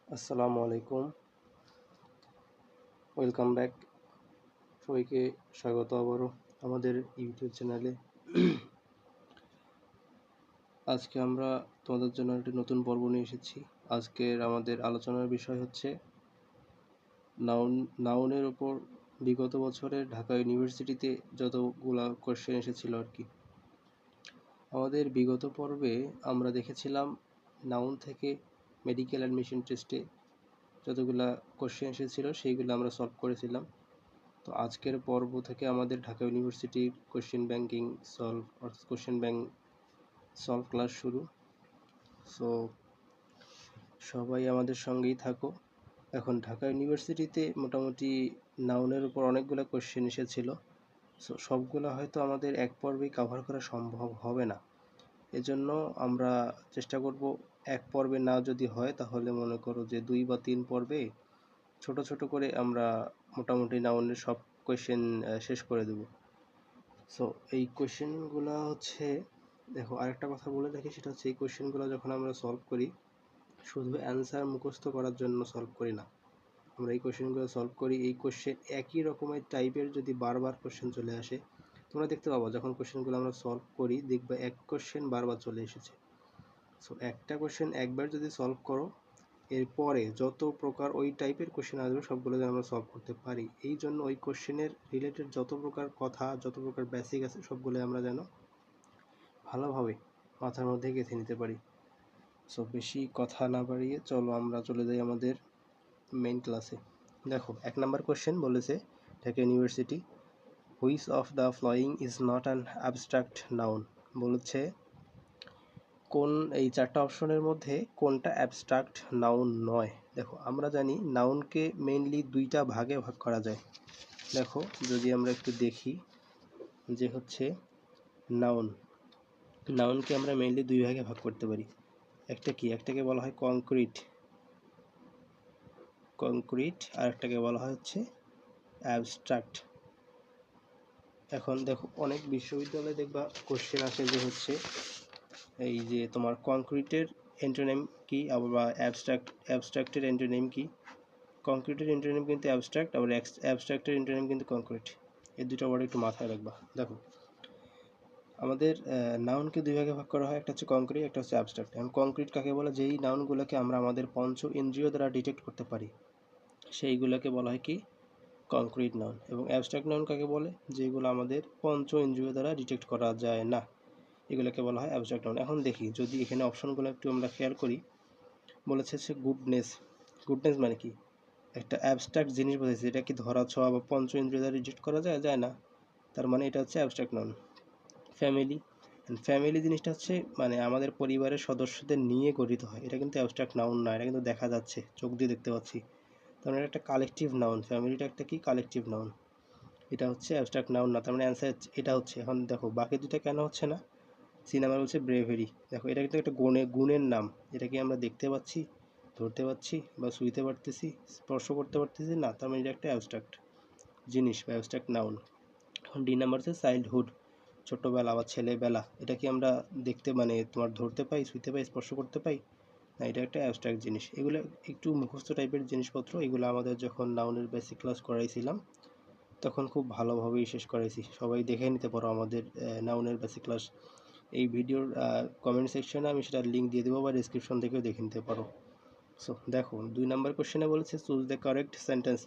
আসসালামু আলাইকুম, welcome back. সবাইকে স্বাগত আবারও আমাদের ইউটিউব চ্যানেলে। আজকে আমরা তোমাদের জন্য একটি নতুন পর্ব নিয়ে এসেছি। আজকের আমাদের আলোচনার বিষয় হচ্ছে নাউনের ওপর বিগত বছরের ঢাকা ইউনিভার্সিটিতে যতগুলা কোশ্চেন এসেছিল আর কি। আমাদের বিগত পর্বে আমরা দেখেছিলাম নাউন থেকে মেডিকেল অ্যাডমিশন টেস্টে যতগুলা কোশ্চেন এসেছিল সেইগুলো আমরা সলভ করেছিলাম। তো আজকের পর্ব থেকে আমাদের ঢাকা ইউনিভার্সিটির কোশ্চেন ব্যাংক সলভ ক্লাস শুরু। সো সবাই আমাদের সঙ্গেই থাকো। এখন ঢাকা ইউনিভার্সিটিতে মোটামুটি নাউনের উপর অনেকগুলো কোশ্চেন এসেছিল। সো সবগুলো হয়তো আমাদের এক পর্বেই কভার করা সম্ভব হবে না। এজন্য আমরা চেষ্টা করব এক পর্বে না যদি হয় তাহলে মনে করো যে 2 বা 3 পর্বে ছোট ছোট করে আমরা মোটামুটি নাউনের সব কোশ্চেন শেষ করে দেব। সো এই কোশ্চেনগুলো হচ্ছে, দেখো আরেকটা কথা বলে রাখি, সেটা হচ্ছে এই কোশ্চেনগুলো যখন আমরা সলভ করি শুধু অ্যান্সার মুখস্থ করার জন্য সলভ করি না। আমরা এই কোশ্চেনগুলো সলভ করি, এই কোশ্চেন একই রকমের টাইপের যদি বারবার কোশ্চেন চলে আসে, তোমরা দেখতে পাবো যখন কোশ্চেনগুলো আমরা সলভ করি দেখবে এক কোশ্চেন বারবার চলে এসেছে। সো একটা কোশ্চেন একবার যদি সলভ করো, এরপরে যত প্রকার ওই টাইপের কোশ্চেন আসবে সবগুলো যেন আমরা সলভ করতে পারি। এই জন্য ওই কোশ্চেনের রিলেটেড যত প্রকার কথা, যত প্রকার বেসিক আছে সবগুলো আমরা যেন ভালোভাবে মাথার মধ্যে গেঁথে নিতে পারি। সো বেশি কথা না বাড়িয়ে চলো আমরা চলে যাই আমাদের মেইন ক্লাসে। দেখো 1 নাম্বার কোশ্চেন বলেছে Dhaka university, which of the following is not an abstract noun. বলেছে কোন এই 4টা অপশনের মধ্যে কোনটা অ্যাবস্ট্রাক্ট নাউন নয়। দেখো আমরা জানি নাউনকে মেইনলি 2টা ভাগে ভাগ করা যায়। দেখো যদি আমরা একটু দেখি যে হচ্ছে নাউনকে আমরা মেইনলি 2 ভাগে ভাগ করতে পারি। একটাকে বলা হয় কংক্রিট আর একটাকে বলা হয় হচ্ছে অ্যাবস্ট্রাক্ট। এখন দেখো অনেক বিশ্ববিদ্যালয়ে দেখবা কোশ্চেন আসে যে হচ্ছে এই যে তোমার কংক্রিটের এন্টোনিম কি, আবার বা অ্যাবস্ট্রাক্টের এন্টোনিম কি। কংক্রিটের এন্টোনিম কিন্তু অ্যাবস্ট্রাক্ট, আবার অ্যাবস্ট্রাক্টের এন্টোনিম কিন্তু কংক্রিট। এই দুটো ওয়ার্ড একটু মাথায় রাখবা। দেখো আমাদের নাউনকে 2 ভাগে ভাগ করা হয়, একটা হচ্ছে কংক্রিট, একটা হচ্ছে অ্যাবস্ট্রাক্ট। এখন কংক্রিট কাকে বলে? যেই নাউনগুলোকে আমরা আমাদের পঞ্চ ইন্দ্রিয় দ্বারা ডিটেক্ট করতে পারি সেইগুলোকে বলা হয় কি? Concrete noun. এবং অ্যাবস্ট্রাক্ট নাউন কাকে বলে? যেগুলো আমাদের পঞ্চ ইন্দ্রিয় দ্বারা ডিটেক্ট করা যায় না, এগুলোকে বলা হয় অ্যাবস্ট্রাক্ট নাউন। এখন দেখি যদি এখানে অপশনগুলো একটু আমরা খেয়াল করি, বলেছে হচ্ছে গুডনেস মানে কি? একটা অ্যাবস্ট্রাক্ট জিনিস বোঝাচ্ছে, এটা কি ধরা ছোঁয়া বা পঞ্চ ইন্দ্রিয় দ্বারা ডিটেক্ট করা যায়? যায় না। তার মানে এটা হচ্ছে অ্যাবস্ট্রাক্ট নাউন। ফ্যামিলি জিনিসটা হচ্ছে মানে আমাদের পরিবারের সদস্যদের নিয়ে গঠিত হয়, এটা কিন্তু অ্যাবস্ট্রাক্ট নাউন না, এটা কিন্তু দেখা যাচ্ছে, চোখ দিয়ে দেখতে পাচ্ছি। তার মানে একটা কালেকটিভ নাউন, ফ্যামিলিটা একটা কি কালেকটিভ নাউন, এটা হচ্ছে অ্যাবস্ট্রাক্ট নাউন না। তার মানে অ্যান্সার এটা হচ্ছে। এখন দেখো বাকি দুটা কেন হচ্ছে না। সি নাম্বার হচ্ছে ব্রেভেরি। দেখো এটা কিন্তু একটা গুণের নাম, এটা কি আমরা দেখতে পাচ্ছি, ধরতে পাচ্ছি বা ছুঁইতে পারতেছি, স্পর্শ করতে পারতেছি না, তার মানে এটা একটা অ্যাবস্ট্রাক্ট জিনিস বা অ্যাবস্ট্রাক্ট নাউন। এখন ডি নাম্বার হচ্ছে চাইল্ডহুড, ছোটোবেলা বা ছেলেবেলা, এটা কি আমরা দেখতে মানে তোমার ধরতে পাই, ছুঁতে পাই, স্পর্শ করতে পাই না, এটা একটা অ্যাবস্ট্রাক্ট জিনিস। এগুলো একটু মুখস্থ টাইপের জিনিসপত্র, এগুলো আমাদের যখন নাউনের বেসিক ক্লাস করাইছিলাম তখন খুব ভালোভাবেই শেষ করাইছি, সবাই দেখে নিতে পারো আমাদের নাউনের বেসিক ক্লাস। এই ভিডিওর কমেন্ট সেকশনে আমি সেটার লিঙ্ক দিয়ে দেবো বা ডিসক্রিপশন থেকেও দেখে নিতে পারো। সো দেখো 2 নাম্বার কোশ্চেনে বলেছে চুজ দ্য কারেক্ট সেন্টেন্স।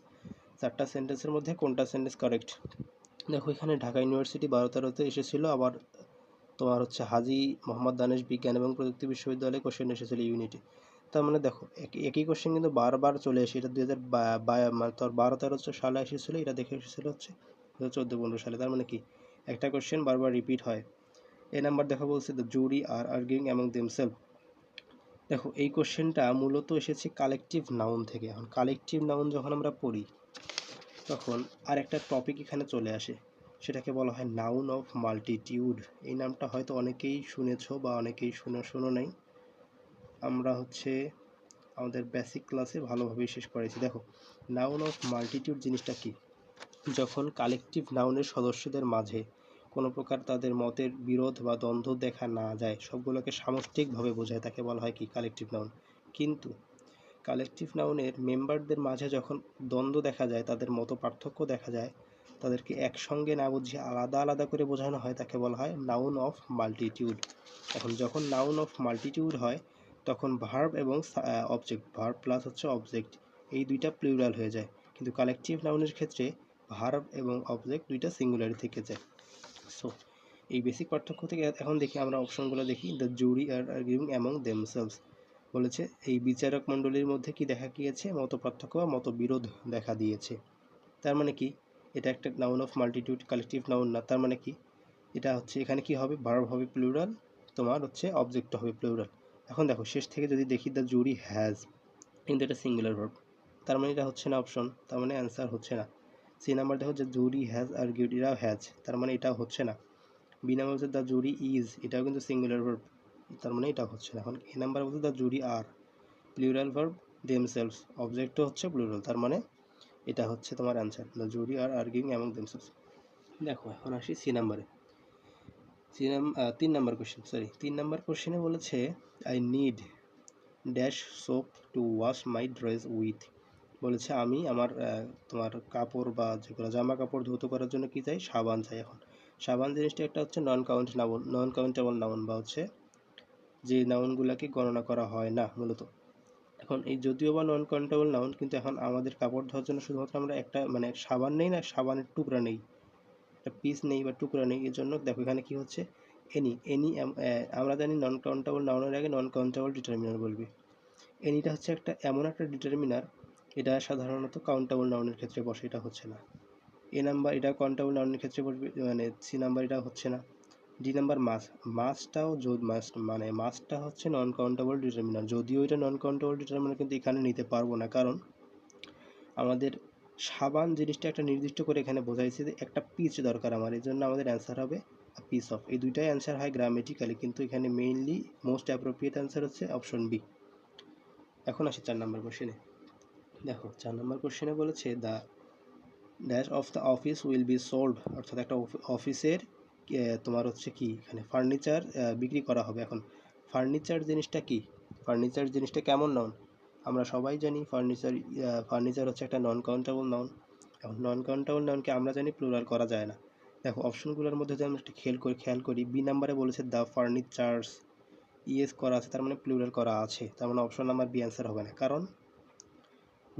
4টা সেন্টেন্সের মধ্যে কোনটা সেন্টেন্স কারেক্ট। দেখো এখানে ঢাকা ইউনিভার্সিটি 12-13-তে এসেছিলো, আবার তোমার হচ্ছে হাজী মোহাম্মদ দানেশ বিজ্ঞান এবং প্রযুক্তি বিশ্ববিদ্যালয়ে কোশ্চেন এসেছিল ইউনিটে। তার মানে দেখো একই কোশ্চেন কিন্তু বারবার চলে আসে। এটা 2012-13 সালে এসেছিলো, এটা দেখে এসেছিলো হচ্ছে 2014-15 সালে। তার মানে কি একটা কোশ্চেন বারবার রিপিট হয়। এ নাম্বার দেখো বলছে the jury are arguing among themselves. দেখো এই কোশ্চেনটা মূলত এসেছে কালেকটিভ নাউন থেকে। এখন কালেকটিভ নাউন যখন আমরা পড়ি তখন আরেকটা টপিক এখানে চলে আসে, সেটাকে বলা হয় নাউন অফ মাল্টিটিউড। এই নামটা হয়তো অনেকেই শুনেছো বা অনেকেই শোনো নাই। আমরা হচ্ছে আমাদের বেসিক ক্লাসে ভালোভাবেই শেষ করেছি। দেখো নাউন অফ মাল্টিটিউড জিনিসটা কি? যখন কালেকটিভ নাউনের সদস্যদের মাঝে কোনো প্রকার তাদের মতের বিরোধ বা দ্বন্দ্ব দেখা না যায়, সবগুলোকে সামষ্টিকভাবে বোঝায়, তাকে বলা হয় কি? Collective noun. কিন্তু কালেকটিভ নাউনের মেম্বারদের মাঝে যখন দ্বন্দ্ব দেখা যায়, তাদের মতো পার্থক্য দেখা যায়, তাদেরকে একসঙ্গে না বুঝিয়ে আলাদা আলাদা করে বোঝানো হয়, তাকে বলা হয় নাউন অফ মাল্টিটিউড। এখন যখন নাউন অফ মাল্টিটিউড হয় তখন ভার্ব এবং অবজেক্ট, ভার্ব প্লাস হচ্ছে অবজেক্ট, এই দুইটা প্লুরাল হয়ে যায়। কিন্তু কালেকটিভ নাউনের ক্ষেত্রে ভার্ব এবং অবজেক্ট দুইটা সিঙ্গুলারি থেকে যায়। সো এই বেসিক পার্থক্য থেকে এখন দেখি আমরা অপশনগুলো দেখি। The jury are arguing among themselves বলেছে এই বিচারক মণ্ডলীর মধ্যে কি দেখা গিয়েছে, মত পার্থক্য বা মত বিরোধ দেখা দিয়েছে। তার মানে কি, এটা একটা noun of multitude, collective noun না। তার মানে কি, এটা হচ্ছে এখানে কি হবে, ভার্ব হবে প্লুরাল, তোমার হচ্ছে অবজেক্ট হবে প্লুরাল। এখন দেখো শেষ থেকে যদি দেখি, দ্য জুরি হ্যাজ, কিন্তু এটা সিঙ্গুলার ভার্ব, তার মানে এটা হচ্ছে না অপশন, তার মানে অ্যান্সার হচ্ছে না। সি নাম্বার দেখো যে জুরি হ্যাজ আর্গুড, এটাও হ্যাজ, তার মানে এটাও হচ্ছে না। বি নাম্বার বলছে দ্য জুরি ইজ, এটাও কিন্তু সিঙ্গুলার ভার্ব, তার মানে এটা হচ্ছে না। এখন এ নাম্বার বলছে the jury are, plural verb themselves, অবজেক্টও হচ্ছে প্লুরাল, তার মানে এটা হচ্ছে তোমার answer, the jury are arguing among themselves. দেখো এখন আসি সি নাম্বারে। 3 নাম্বার কোশ্চেনে বলেছে I need dash soap to wash my dress with. বলেছে আমি আমার তোমার কাপড় বা যেগুলো জামা কাপড় ধৌত করার জন্য কি চাই, সাবান চাই। এখন সাবান জিনিসটা একটা হচ্ছে নন কাউন্টেবল নাউন, বা হচ্ছে যে নাউনগুলোকে গণনা করা হয় না মূলত। এখন এই যদিও বা নন কাউন্টেবল নাউন, কিন্তু এখন আমাদের কাপড় ধোয়ার জন্য শুধুমাত্র আমরা একটা মানে সাবান নেই না, সাবানের টুকরা নেই, একটা পিস নেই বা টুকরা নেই। এর জন্য দেখো এখানে কি হচ্ছে, এনি আমরা জানি নন কাউন্টেবল নাউনের আগে নন কাউন্টেবল ডিটারমিনার বলবি। এনিটা হচ্ছে একটা এমন একটা ডিটারমিনার, এটা সাধারণত কাউন্টেবল নাউনের ক্ষেত্রে বসে, এটা হচ্ছে না। এ নাম্বার এটা কাউন্টেবল নাউনের ক্ষেত্রে বসবে, মানে সি নাম্বার এটা হচ্ছে না। ডি নাম্বার মাসটাও মানে মাসটা হচ্ছে নন কাউন্টেবল ডিটারমিনার, যদিও এটা নন কাউন্টেবল ডিটারমিনার, কিন্তু এখানে নিতে পারবো না, কারণ আমাদের সাবান জিনিসটা একটা নির্দিষ্ট করে এখানে বোঝাইছে যে একটা পিচ দরকার আমার, এই জন্য আমাদের অ্যান্সার হবে পিস অফ। এই দুইটাই অ্যান্সার হয় গ্রামেটিক্যালি, কিন্তু এখানে মেইনলি মোস্ট অ্যাপ্রোপ্রিয়েট অ্যান্সার হচ্ছে অপশন বি। এখন আসি 4 নাম্বার কোশ্চেনে। দেখো 4 নাম্বার কোশ্চেনে বলেছে the dash of the office will be sold, অর্থাৎ একটা অফিসের তোমার হচ্ছে কি এখানে ফার্নিচার বিক্রি করা হবে। এখন ফার্নিচার জিনিসটা কি, ফার্নিচার জিনিসটা কেমন নাউন, আমরা সবাই জানি ফার্নিচার হচ্ছে একটা নন কাউন্টেবল নাউন। এখন নন কাউন্টেবল নাউনকে আমরা জানি প্লুরাল করা যায় না। দেখো অপশনগুলোর মধ্যে যদি আমরা একটু খেয়াল করি, বি নাম্বারে বলেছে দ্য ফার্নিচার্স, ইএস করা আছে, তার মানে প্লুরাল করা আছে, তার মানে অপশন নাম্বার বি অ্যান্সার হবে না, কারণ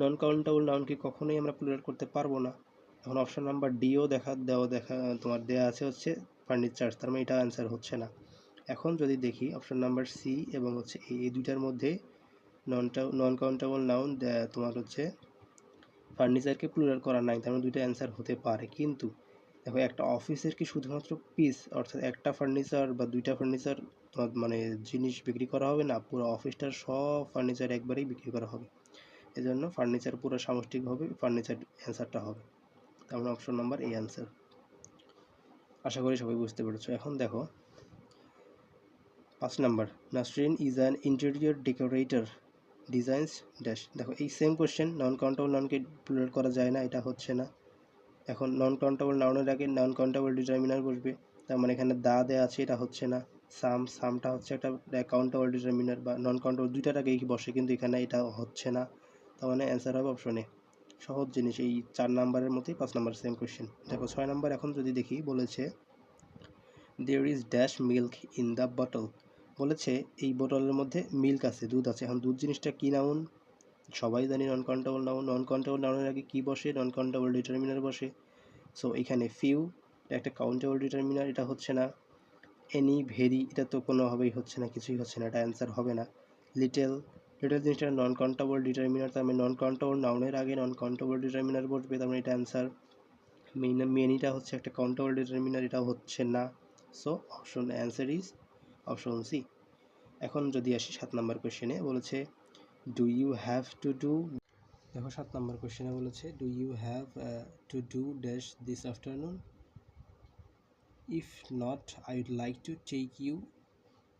নন কাউন্টেবল নাউনকে কখনোই আমরা প্লুরাল করতে পারবো না। এখন অপশন নাম্বার ডিও তোমার দেওয়া আছে হচ্ছে ফার্নিচার্স, তার মানে এটা অ্যান্সার হচ্ছে না। এখন যদি দেখি অপশন নাম্বার সি এবং হচ্ছে এই দুইটার মধ্যে নন কাউন্টেবল নাউন তোমার হচ্ছে ফার্নিচারকে প্লুরাল করা নাই, তার মানে দুইটা অ্যান্সার হতে পারে। কিন্তু দেখো একটা অফিসের কি শুধুমাত্র পিস, অর্থাৎ একটা ফার্নিচার বা দুইটা ফার্নিচার মানে জিনিস বিক্রি করা হবে না, পুরো অফিসটার সব ফার্নিচার একবারেই বিক্রি করা হবে। এজন্য ফার্নিচার পুরো সামষ্টিকভাবে ফার্নিচার অ্যান্সারটা হবে, তার মানে অপশন নাম্বার এই অ্যান্সার। আশা করি সবাই বুঝতে পেরেছো। এখন দেখো 5 number, Nasrin is an interior decorator designs dash. দেখো এই সেম কোশ্চেন, নন কাউন্টেবল নাউনকে প্লুরাল করা যায় না, এটা হচ্ছে না। এখন নন কাউন্টেবল নাউনের আগে নন কাউন্টেবল ডিটারমিনার বসবে, তার মানে এখানে দা দেয়া আছে, এটা হচ্ছে না। সামটা হচ্ছে একটা কাউন্টেবল ডিটারমিনার বা নন কাউন্টেবল, দুইটার আগেই বসে, কিন্তু এখানে এটা হচ্ছে না, তার মানে অ্যান্সার হবে অপশন এ। সহজ জিনিস, এই 4 নাম্বারের মতোই 5 নাম্বার সেম কোশ্চেন। দেখো 6 নাম্বার এখন যদি দেখি, বলেছে there is dash milk in the bottle. বলেছে এই বোতলের মধ্যে মিল্ক আছে, দুধ আছে। এখন দুধ জিনিসটা কি নাউন, সবাই জানি নন কাউন্টেবল নাউন। নন কাউন্টেবল নাউনের আগে কি বসে, নন কাউন্টেবল ডিটারমিনার বসে। সো এখানে ফিউ একটা কাউন্টেবল ডিটারমিনার, এটা হচ্ছে না। এনি, ভেরি, এটা তো কোনোভাবেই হচ্ছে না, কিছুই হচ্ছে না, এটা অ্যান্সার হবে না। লিটেল জিনিসটা নন কাউন্টেবল ডিটারমিনার, তার মানে নন কাউন্টেবল নাউনের আগে নন কাউন্টেবল ডিটারমিনার বসবে, তার মানে এটা অ্যান্সার। মেনিটা হচ্ছে একটা কাউন্টেবল ডিটারমিনার, এটা হচ্ছে না। So option answer is option C. এখন যদি আসি 7 নাম্বার কোশ্চেনে, বলেছে do you have to do. দেখো 7 নাম্বার কোশ্চেনে বলেছে do you have to do dash this afternoon, if not I would like to take you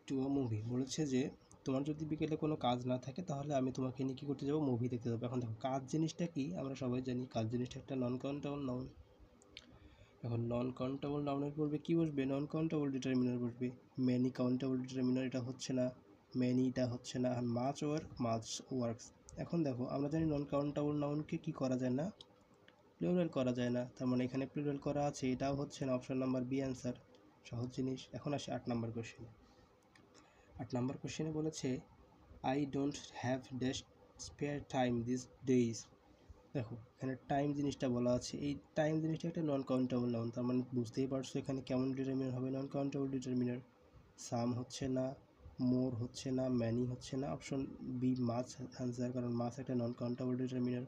to a movie. বলেছে যে তোমার যদি বিকেলে কোনো কাজ না থাকে, তাহলে আমি তোমাকে নিয়ে কী করতে যাবো, মুভি দেখতে যাবো। এখন দেখো কাজ জিনিসটা কি, আমরা সবাই জানি কাজ জিনিসটা একটা নন কাউন্টেবল নাউন। এখন নন কাউন্টেবল নাউনের পড়বে কি বসবে, নন কাউন্টেবল ডিটারমিনার বসবে। মেনি কাউন্টেবল ডিটারমিনার, এটা হচ্ছে না। মেনিটা হচ্ছে না। আর মাচ ওয়ার্কস, এখন দেখো আমরা জানি নন কাউন্টেবল নাউনকে কি করা যায় না, প্লুরাল করা যায় না, তার মানে এখানে প্লুরাল করা আছে, এটাও হচ্ছে না, অপশন নাম্বার বি অ্যান্সার, সহজ জিনিস। এখন আসি 8 নাম্বার কোশ্চেনে। 8 নাম্বার কোশ্চেনে বলেছে I don't have dash spare time this days. দেখো এখানে টাইম জিনিসটা বলা আছে, এই টাইম জিনিসটা একটা নন কাউন্টেবল নাউন, তার মানে বুঝতেই পারছো এখানে কেমন ডিটারমিনার হবে, নন কাউন্টেবল ডিটারমিনার। সাম হচ্ছে না, মোর হচ্ছে না, ম্যানি হচ্ছে না, অপশন বি মাছ অ্যান্সার, কারণ মাছ একটা নন কাউন্টেবল ডিটারমিনার।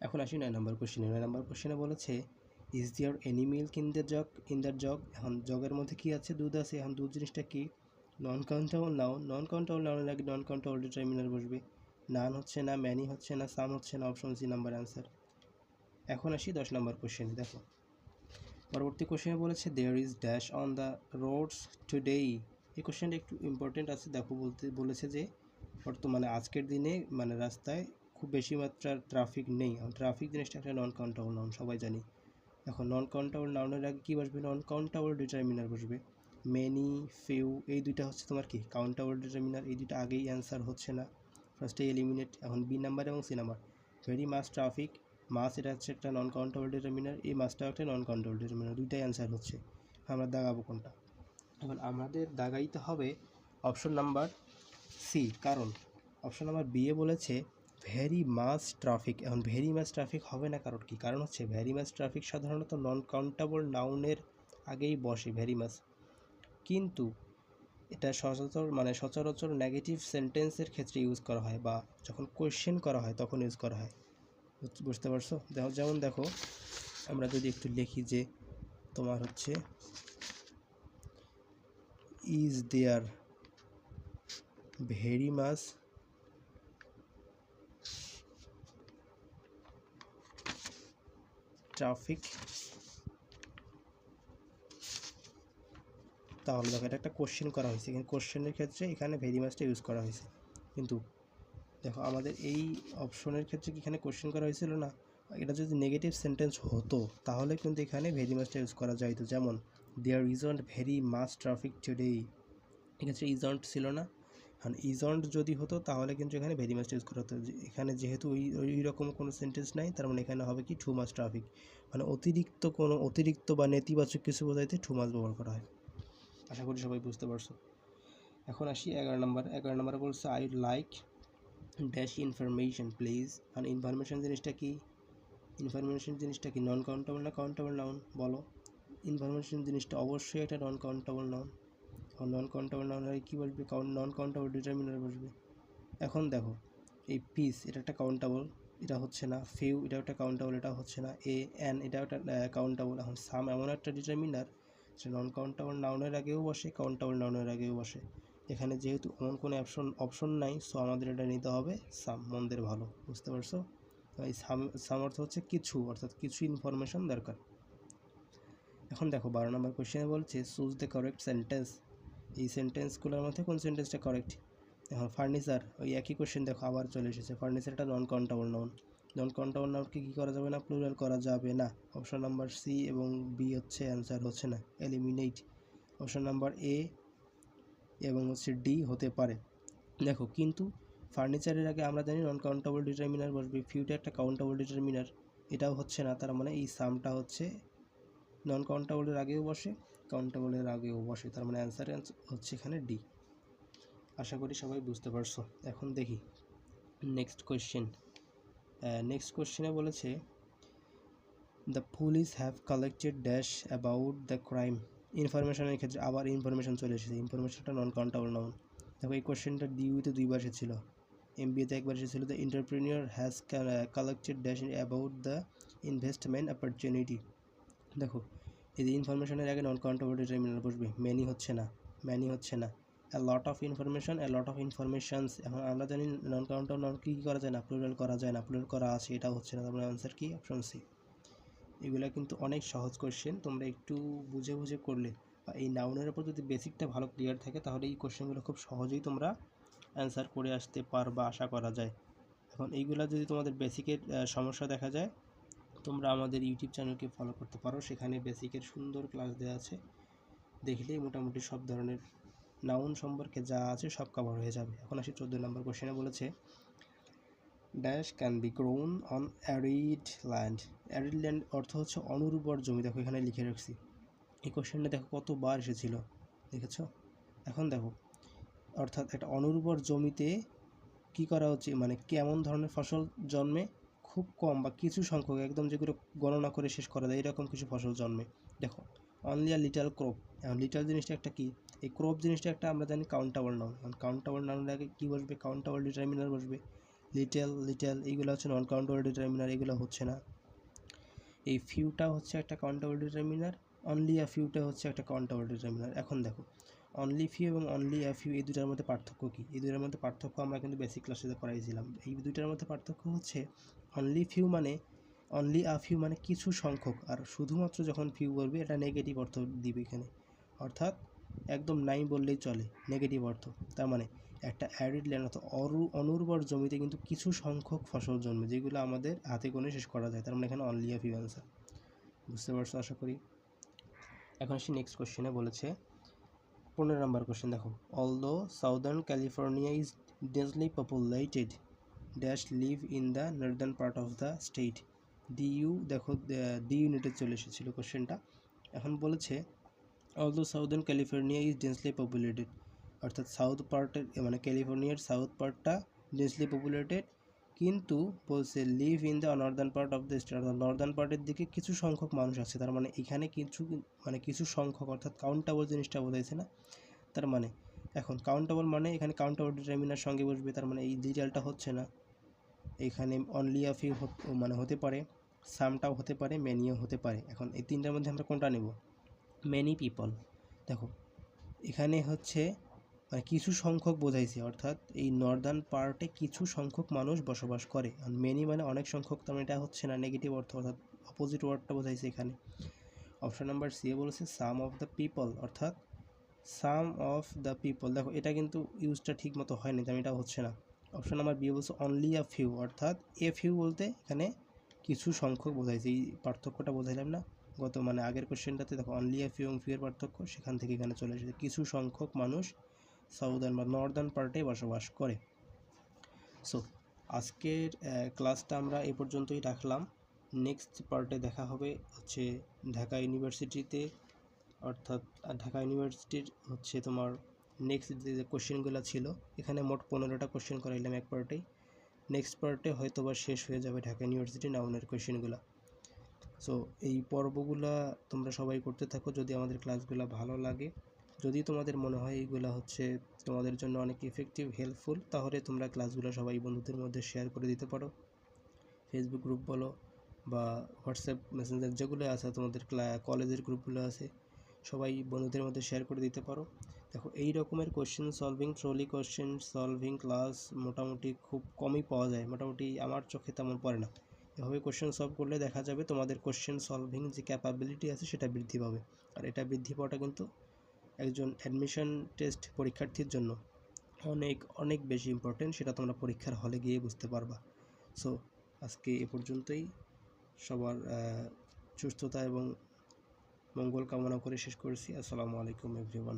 এখন আসি 9 নম্বর কোশ্চেনে। 9 নম্বর কোশ্চেনে বলেছে is there any milk in the jug. এখন জগের মধ্যে কি আছে, দুধ আছে। এখন দুধ জিনিসটা কি, non countable noun, non countable নাউনের আগে নন কাউন্টেবল ডিটারমিনার বসবে। নান হচ্ছে না, ম্যানি হচ্ছে না, সাম হচ্ছে না, অপশন সি নাম্বার অ্যান্সার। এখন আসি 10 নম্বর কোশ্চেনে। দেখো পরবর্তী কোশ্চেনে বলেছে there is dash on the roads today. এই কোশ্চেনটা একটু ইম্পর্টেন্ট আছে, দেখো বলেছে যে বর্তমানে আজকের দিনে মানে রাস্তায় খুব বেশি মাত্রার ট্রাফিক নেই। ট্রাফিক জিনিসটা একটা নন কাউন্টেবল নাউন, সবাই জানি। এখন নন কাউন্টেবল নাউনের আগে কী বসবে, নন কাউন্টেবল ডিটারমিনার বসবে। মেনি, ফিউ, এই দুইটা হচ্ছে তোমার কি কাউন্টেবল ডিটারমিনার, এই দুইটা আগেই অ্যান্সার হচ্ছে না, ফার্স্টে এলিমিনেট। এখন বি নাম্বার এবং সি নাম্বার, ভেরি মাস ট্রাফিক, মাস এটা হচ্ছে একটা নন কাউন্টেবল ডিটারমিনার, এই মাসটাও একটা নন কাউন্টেবল ডিটারমিনার, দুইটাই অ্যান্সার হচ্ছে। আমরা দাগাবো কোনটা, এখন আমাদের দাগাইতে হবে অপশন নাম্বার সি, কারণ অপশন নাম্বার বি এ বলেছে ভেরি মাস ট্রাফিক। এখন ভেরি মাস ট্রাফিক হবে না, কারণ কি, কারণ হচ্ছে ভেরি মাস ট্রাফিক সাধারণত নন কাউন্টেবল নাউনের আগেই বসে ভেরি মাস, কিন্তু এটা সচরাচর নেগেটিভ সেন্টেন্সের ক্ষেত্রে ইউজ করা হয়, বা যখন কোয়েশ্চেন করা হয় তখন ইউজ করা হয়। বুঝতে পারছো? দেখো যেমন দেখো আমরা যদি একটু লিখি যে তোমার হচ্ছে is there very mass traffic, তাহলে দেখো এটা একটা কোশ্চেন করা হয়েছে, কিন্তু কোশ্চেনের ক্ষেত্রে এখানে ভেরি মাসটা ইউজ করা হয়েছে। কিন্তু দেখো আমাদের এই অপশনের ক্ষেত্রে কি এখানে কোশ্চেন করা হয়েছিল না, এটা যদি নেগেটিভ সেন্টেন্স হতো তাহলে কিন্তু এখানে ভেরি মাসটা ইউজ করা যাইতো। যেমন there isn't very mass traffic today, এক্ষেত্রে ইজন্ট ছিল না। আর ইজন্ট যদি হতো তাহলে কিন্তু এখানে ভেরি মাসটা ইউজ করা হতো। এখানে যেহেতু ওই রকম কোনো সেন্টেন্স নাই, তার মানে এখানে হবে কি টু মাস ট্রাফিক, মানে অতিরিক্ত বা নেতিবাচক কিছু বোঝাইতে টু মাস ব্যবহার করা হয়। আশা করি সবাই বুঝতে পারছো। এখন আসি 11 নম্বর। 11 নম্বরে বলছে I like dash information please. আর ইনফরমেশন জিনিসটা কি, ইনফরমেশন জিনিসটা কি নন কাউন্টেবল না কাউন্টেবল নাউন, বলো। ইনফরমেশন জিনিসটা অবশ্যই একটা নন কাউন্টেবল নাউন। আর নন কাউন্টেবল নাউনের কী বসবে, নন কাউন্টেবল ডিটারমিনার বসবে। এখন দেখো এই পিস এটা একটা কাউন্টেবল, এটা হচ্ছে না। ফিউ এটাও একটা কাউন্টেবল, এটা হচ্ছে না। এন এটাও একটা কাউন্টেবল। এখন সাম এমন একটা ডিটারমিনার যে নন কাউন্টেবল নাউনের আগেও বসে, কাউন্টেবল নাউনের আগেও বসে। এখানে যেহেতু এমন কোনো অপশন নাই, সো আমাদের এটা নিতে হবে সাম, মন্দের ভালো। বুঝতে পারছো? এই সাম অর্থ হচ্ছে কিছু, অর্থাৎ কিছু ইনফরমেশন দরকার। এখন দেখো 12 নম্বর কোয়েশ্চেনে বলছে চুজ দ্য কারেক্ট সেন্টেন্স। এই সেন্টেন্সগুলোর মধ্যে কোন সেন্টেন্সটা কারেক্ট। এখন ফার্নিচার, ওই একই কোয়েশ্চেন দেখো আবার চলে এসেছে। ফার্নিচার একটা non countable noun, non countable নাউনকে কী করা যাবে না, প্লুরাল করা যাবে না। অপশন নাম্বার সি এবং বি হচ্ছে অ্যান্সার হচ্ছে না, এলিমিনেট। অপশন নাম্বার এ এবং হচ্ছে ডি হতে পারে। দেখো কিন্তু ফার্নিচারের আগে আমরা জানি নন কাউন্টেবল ডিটারমিনার বসবে, ফিউটা একটা কাউন্টেবল ডিটারমিনার, এটাও হচ্ছে না। তার মানে এই সামটা হচ্ছে নন কাউন্টেবলের আগেও বসে, কাউন্টেবলের আগেও বসে, তার মানে অ্যান্সার হচ্ছে এখানে ডি। আশা করি সবাই বুঝতে পারছো। এখন দেখি নেক্সট কোয়েশ্চেন। নেক্সট কোয়েশ্চেনে বলেছে the police have collected dash about the crime. ইনফরমেশনের ক্ষেত্রে আবার ইনফরমেশন চলে এসেছে, ইনফরমেশনটা নন কাউন্টেবল নাউন। দেখো এই কোয়েশ্চেনটা ডিউতে দুইবার এসেছিলো, এমবিএতে একবার এসেছিলো the entrepreneur has collected dash about the investment opportunity. দেখো এই যে ইনফরমেশনের আগে নন কাউন্টেবল ডিটারমিনার বসবে, ম্যানি হচ্ছে না, ম্যানি হচ্ছে না। A lot of information, a lot of informations. এখন আমরা জানি নন কাউন্টেবল নাউন কী করা যায় না, প্লুরাল করা যায় না, প্লুরাল করা আছে, এটাও হচ্ছে না। তারপরে আনসার কি, অপশন সি। এগুলো কিন্তু অনেক সহজ কোয়েশ্চেন, তোমরা একটু বুঝে বুঝে করলে বা এই নাউনের উপর যদি বেসিকটা ভালো ক্লিয়ার থাকে তাহলে এই কোয়েশ্চেনগুলো খুব সহজেই তোমরা অ্যান্সার করে আসতে পারবা, আশা করা যায়। এখন এইগুলো যদি তোমাদের বেসিকের সমস্যা দেখা যায়, তোমরা আমাদের ইউটিউব চ্যানেলকে ফলো করতে পারো, সেখানে বেসিকের সুন্দর ক্লাস দেওয়া আছে, দেখলেই মোটামুটি সব ধরনের নাউন সম্পর্কে যা আছে সব কভার হয়ে যাবে। এখন আসি 14 নম্বর কোশ্চেনে বলেছে dash can be grown on arid land. Arid land অর্থ হচ্ছে অনুর্বর জমি। দেখো এখানে লিখে রাখছি, এই কোশ্চেনটা দেখো কতবার এসেছিল, দেখেছো? এখন দেখো, অর্থাৎ একটা অনুর্বর জমিতে কি করা হচ্ছে, মানে কেমন ধরনের ফসল জন্মে, খুব কম বা কিছু সংখ্যক, একদম যেগুলো গণনা করে শেষ করা যায় এরকম কিছু ফসল জন্মে। দেখো অনলি আ লিটাল ক্রপ। এখন লিটাল জিনিসটা একটা কি, এই ক্রপ জিনিসটা একটা আমরা জানি কাউন্টেবল নাউন। কারণ কাউন্টেবল নাউনের আগে কী বসবে, কাউন্টেবল ডিটারমিনার বসবে। লিটেল এইগুলো হচ্ছে নন কাউন্টেবল ডিটারমিনার, এগুলো হচ্ছে না। এই ফিউটা হচ্ছে একটা কাউন্টেবল ডিটারমিনার, অনলি আ ফিউটা হচ্ছে একটা কাউন্টেবল ডিটারমিনার। এখন দেখো অনলি ফিউ এবং অনলি আ ফিউ এই দুটার মধ্যে পার্থক্য কী? এই দুটার মধ্যে পার্থক্য আমরা কিন্তু বেসিক ক্লাসে করাইছিলাম। এই দুটার মধ্যে পার্থক্য হচ্ছে অনলি ফিউ মানে, অনলি আ ফিউ মানে কিছু সংখ্যক, আর শুধুমাত্র যখন ফিউ বলবে এটা নেগেটিভ অর্থ দিবে এখানে, অর্থাৎ একদম নাই বললেই চলে, নেগেটিভ অর্থ। তার মানে একটা অ্যারিড ল্যান্ড অর্থাৎ অনুর্বর জমিতে কিন্তু কিছু সংখ্যক ফসল জন্মে, যেগুলো আমাদের হাতে গোনে শেষ করা যায়। তার মানে এখানে অনলি আ ফিউ অ্যান্সার। বুঝতে পারছো আশা করি। এখন আসি নেক্সট কোশ্চেনে, বলেছে 15 নম্বর কোশ্চেন। দেখো although southern California is densely populated dash live in the Northern part of the state. DU, দেখো ডি ইউনিটে চলে এসেছিলো কোশ্চেনটা। এখন বলেছে although southern California is densely populated, অর্থাৎ সাউথ পার্টের মানে ক্যালিফোর্নিয়ার সাউথ পার্টটা ডেন্সলি পপুলেটেড, কিন্তু বলছে live in the Northern part of the state, অর্থাৎ নর্দার্ন পার্টের দিকে কিছু সংখ্যক মানুষ আছে। তার মানে এখানে কিছু, মানে কিছু সংখ্যক অর্থাৎ কাউন্টেবল জিনিসটা বোঝাইছে না। তার মানে এখন কাউন্টেবল মানে এখানে কাউন্টেবল ডিটারমিনার সঙ্গে বসবে, তার মানে এই ডিটেলটা হচ্ছে না। এখানে অনলি আ ফিউ মানে হতে পারে, সামটাও হতে পারে, মেনিও হতে পারে। এখন এই তিনটার মধ্যে আমরা কোনটা নেব? Many people. দেখো এখানে হচ্ছে মানে কিছু সংখ্যক বোঝাইছে, অর্থাৎ এই নর্দার্ন পার্টে কিছু সংখ্যক মানুষ বসবাস করে। আর মেনি মানে অনেক সংখ্যক, তেমন এটা হচ্ছে না, নেগেটিভ অর্থ, অর্থাৎ অপোজিট ওয়ার্ডটা বোঝাইছে এখানে। অপশন নাম্বার সি বলেছে সাম অফ দ্য পিপল, অর্থাৎ সাম অফ দ্য পিপল। দেখো এটা কিন্তু ইউজটা ঠিক মতো হয়নি, তেমন এটা হচ্ছে না। অপশন নাম্বার বি বলছে অনলি আ ফিউ, অর্থাৎ এ ফিউ বলতে এখানে কিছু সংখ্যক বোঝাইছে। এই পার্থক্যটা বোঝাইলাম না গত মানে আগের কোশ্চেনটাতে। দেখো অনলি আ ফিউ এবং ফিউ এর পার্থক্য সেখান থেকে এখানে চলে এসেছে, কিছু সংখ্যক মানুষ সাউদার্ন বা নর্দার্ন পার্টে বসবাস করে। সো আজকের ক্লাসটা আমরা এ পর্যন্তই রাখলাম। নেক্সট পার্টে দেখা হবে হচ্ছে ঢাকা ইউনিভার্সিটিতে, অর্থাৎ ঢাকা ইউনিভার্সিটির হচ্ছে তোমার নেক্সট যে কোশ্চেনগুলো ছিল, এখানে মোট 15টা কোশ্চেন করাইলাম এক পার্টেই। নেক্সট পার্টে হয়তো বা শেষ হয়ে যাবে ঢাকা ইউনিভার্সিটি নাউনের কোশ্চেনগুলো। সো এই পর্বগুলা তোমরা সবাই করতে থাকো যদি আমাদের ক্লাসগুলো ভালো লাগে। যদি তোমাদের মনে হয় এইগুলো হচ্ছে তোমাদের জন্য অনেক ইফেক্টিভ, হেল্পফুল, তাহলে তোমরা ক্লাসগুলো সবাই বন্ধুদের মধ্যে শেয়ার করে দিতে পারো। ফেসবুক গ্রুপ বলো বা হোয়াটসঅ্যাপ মেসেঞ্জার যেগুলো আছে, তোমাদের কলেজের গ্রুপগুলো আছে, সবাই বন্ধুদের মধ্যে শেয়ার করে দিতে পারো। দেখো এই রকমের question solving, trolley question solving class মোটামুটি খুব কমই পাওয়া যায়, মোটামুটি আমার চোখে তেমন পড়ে না। এভাবে কোশ্চেন সলভ করলে দেখা যাবে তোমাদের কোশ্চেন সলভিং যে ক্যাপাবিলিটি আছে সেটা বৃদ্ধি পাবে। আর এটা বৃদ্ধি পাওয়াটা কিন্তু একজন অ্যাডমিশন টেস্ট পরীক্ষার্থীর জন্য অনেক অনেক বেশি ইম্পর্টেন্ট, সেটা তোমরা পরীক্ষার হলে গিয়ে বুঝতে পারবা। সো আজকে এ পর্যন্তই। সবার সুস্থতা এবং মঙ্গল কামনা করে শেষ করছি। আসসালামু আলাইকুম এভরিওয়ান।